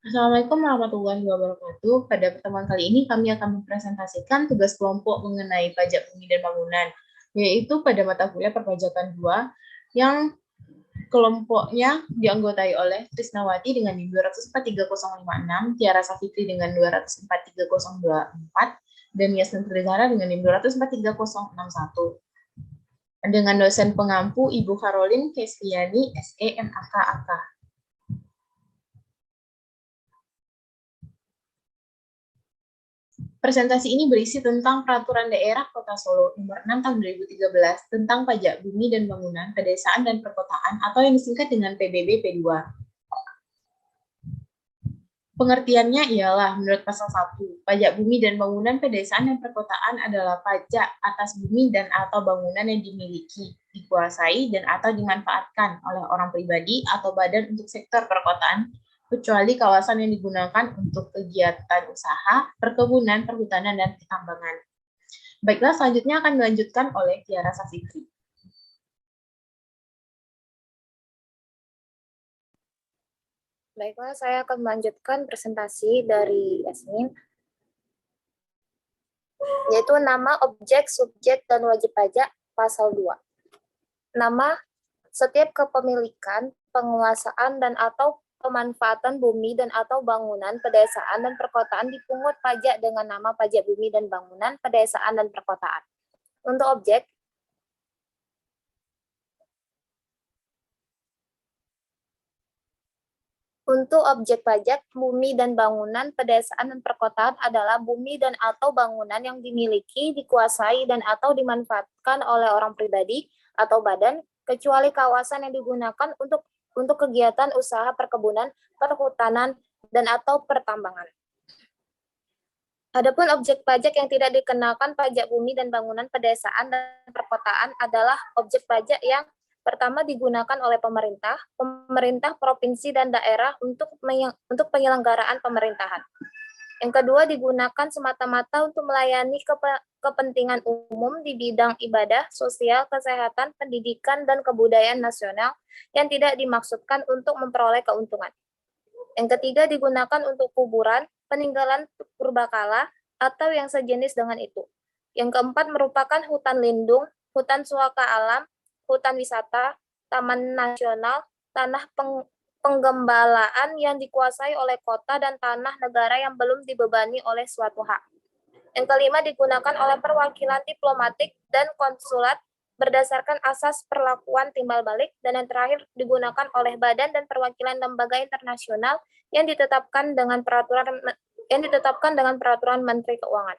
Assalamualaikum warahmatullahi wabarakatuh. Pada pertemuan kali ini kami akan mempresentasikan tugas kelompok mengenai pajak bumi dan bangunan, yaitu pada mata kuliah perpajakan 2 yang kelompoknya dianggotai oleh Trisnawati dengan NIM 2043056, Tiara Safikri dengan 2043024, dan Yasmin Trizara dengan NIM 2043061. Dengan dosen pengampu Ibu Karolin Kesviani, SE, MAK, AK. Presentasi ini berisi tentang Peraturan Daerah Kota Solo Nomor 6 Tahun 2013 tentang pajak bumi dan bangunan, pedesaan dan perkotaan atau yang disingkat dengan PBB P2. Pengertiannya ialah menurut pasal 1, pajak bumi dan bangunan, pedesaan dan perkotaan adalah pajak atas bumi dan atau bangunan yang dimiliki, dikuasai dan atau dimanfaatkan oleh orang pribadi atau badan untuk sektor perkotaan, kecuali kawasan yang digunakan untuk kegiatan usaha, perkebunan, perhutanan, dan pertambangan. Baiklah, selanjutnya akan dilanjutkan oleh Tiara Safikri. Baiklah, saya akan melanjutkan presentasi dari Yasmin, yaitu nama, objek, subjek, dan wajib pajak, pasal 2. Nama, setiap kepemilikan, penguasaan, dan atau pemanfaatan bumi dan atau bangunan, pedesaan, dan perkotaan dipungut pajak dengan nama pajak bumi dan bangunan, pedesaan, dan perkotaan. Untuk objek, pajak bumi dan bangunan, pedesaan, dan perkotaan adalah bumi dan atau bangunan yang dimiliki, dikuasai, dan atau dimanfaatkan oleh orang pribadi atau badan, kecuali kawasan yang digunakan untuk kegiatan usaha perkebunan, perhutanan, dan atau pertambangan. Adapun objek pajak yang tidak dikenakan pajak bumi dan bangunan, pedesaan, dan perkotaan adalah objek pajak yang pertama digunakan oleh pemerintah provinsi dan daerah untuk penyelenggaraan pemerintahan. Yang kedua, digunakan semata-mata untuk melayani kepentingan umum di bidang ibadah, sosial, kesehatan, pendidikan, dan kebudayaan nasional yang tidak dimaksudkan untuk memperoleh keuntungan. Yang ketiga, digunakan untuk kuburan, peninggalan purbakala, atau yang sejenis dengan itu. Yang keempat, merupakan hutan lindung, hutan suaka alam, hutan wisata, taman nasional, tanah penggembalaan yang dikuasai oleh kota, dan tanah negara yang belum dibebani oleh suatu hak. Yang kelima, digunakan oleh perwakilan diplomatik dan konsulat berdasarkan asas perlakuan timbal balik, dan yang terakhir digunakan oleh badan dan perwakilan lembaga internasional yang ditetapkan dengan peraturan Menteri Keuangan.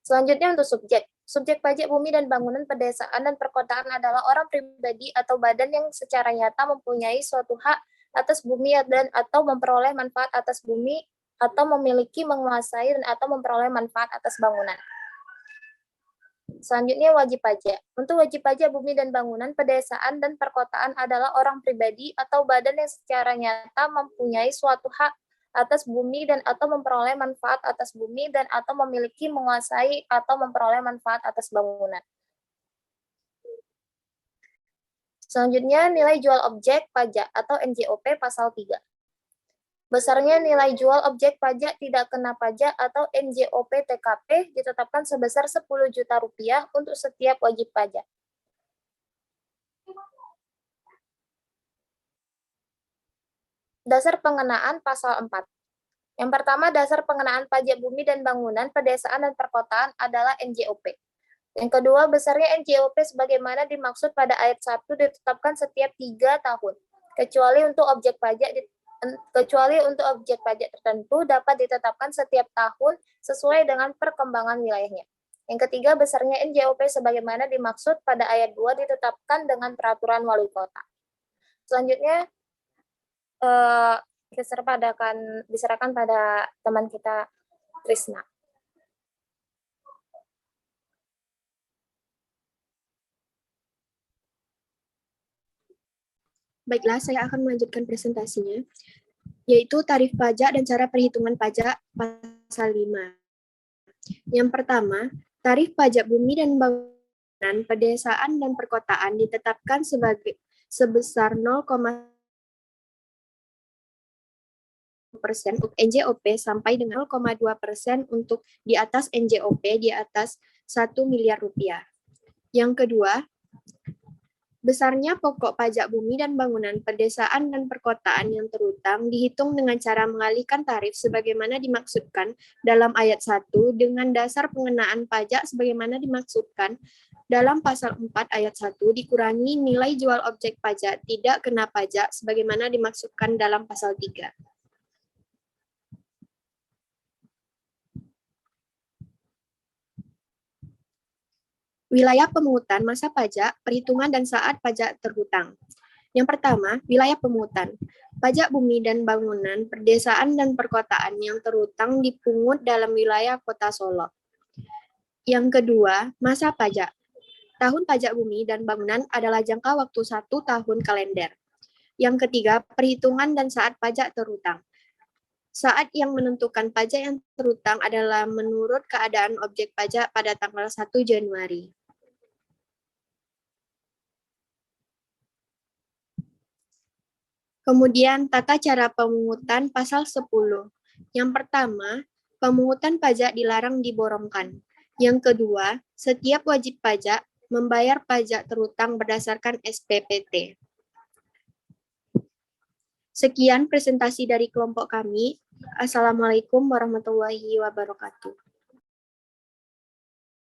Selanjutnya untuk subjek. Subjek pajak bumi dan bangunan, pedesaan, dan perkotaan adalah orang pribadi atau badan yang secara nyata mempunyai suatu hak atas bumi dan atau memperoleh manfaat atas bumi atau memiliki, menguasai, dan atau memperoleh manfaat atas bangunan. Selanjutnya wajib pajak. Untuk wajib pajak bumi dan bangunan, pedesaan, dan perkotaan adalah orang pribadi atau badan yang secara nyata mempunyai suatu hak atas bumi dan atau memperoleh manfaat atas bumi dan atau memiliki, menguasai, atau memperoleh manfaat atas bangunan. Selanjutnya nilai jual objek pajak atau NJOP pasal 3. Besarnya nilai jual objek pajak tidak kena pajak atau NJOP TKP ditetapkan sebesar 10 juta rupiah untuk setiap wajib pajak. Dasar pengenaan pasal 4. Yang pertama, dasar pengenaan pajak bumi dan bangunan, pedesaan, dan perkotaan adalah NJOP. Yang kedua, besarnya NJOP sebagaimana dimaksud pada ayat 1 ditetapkan setiap 3 tahun, kecuali untuk objek pajak tertentu dapat ditetapkan setiap tahun sesuai dengan perkembangan wilayahnya. Yang ketiga, besarnya NJOP sebagaimana dimaksud pada ayat 2 ditetapkan dengan peraturan wali kota. Selanjutnya, diserahkan pada teman kita Trisna. Baiklah, saya akan melanjutkan presentasinya, yaitu tarif pajak dan cara perhitungan pajak pasal 5. Yang pertama, tarif pajak bumi dan bangunan, pedesaan, dan perkotaan ditetapkan sebesar 0,1 untuk NJOP sampai dengan 0,2% untuk di atas NJOP di atas 1 miliar rupiah. Yang kedua, besarnya pokok pajak bumi dan bangunan pedesaan dan perkotaan yang terutang dihitung dengan cara mengalihkan tarif sebagaimana dimaksudkan dalam ayat 1 dengan dasar pengenaan pajak sebagaimana dimaksudkan dalam pasal 4 ayat 1 dikurangi nilai jual objek pajak tidak kena pajak sebagaimana dimaksudkan dalam pasal 3. Wilayah pemungutan masa pajak, perhitungan dan saat pajak terhutang. Yang pertama, wilayah pemungutan. Pajak bumi dan bangunan, perdesaan dan perkotaan yang terhutang dipungut dalam wilayah Kota Solo. Yang kedua, masa pajak. Tahun pajak bumi dan bangunan adalah jangka waktu 1 tahun kalender. Yang ketiga, perhitungan dan saat pajak terhutang. Saat yang menentukan pajak yang terhutang adalah menurut keadaan objek pajak pada tanggal 1 Januari. Kemudian tata cara pemungutan pasal 10. Yang pertama, pemungutan pajak dilarang diborongkan. Yang kedua, setiap wajib pajak membayar pajak terhutang berdasarkan SPPT. Sekian presentasi dari kelompok kami. Assalamualaikum warahmatullahi wabarakatuh.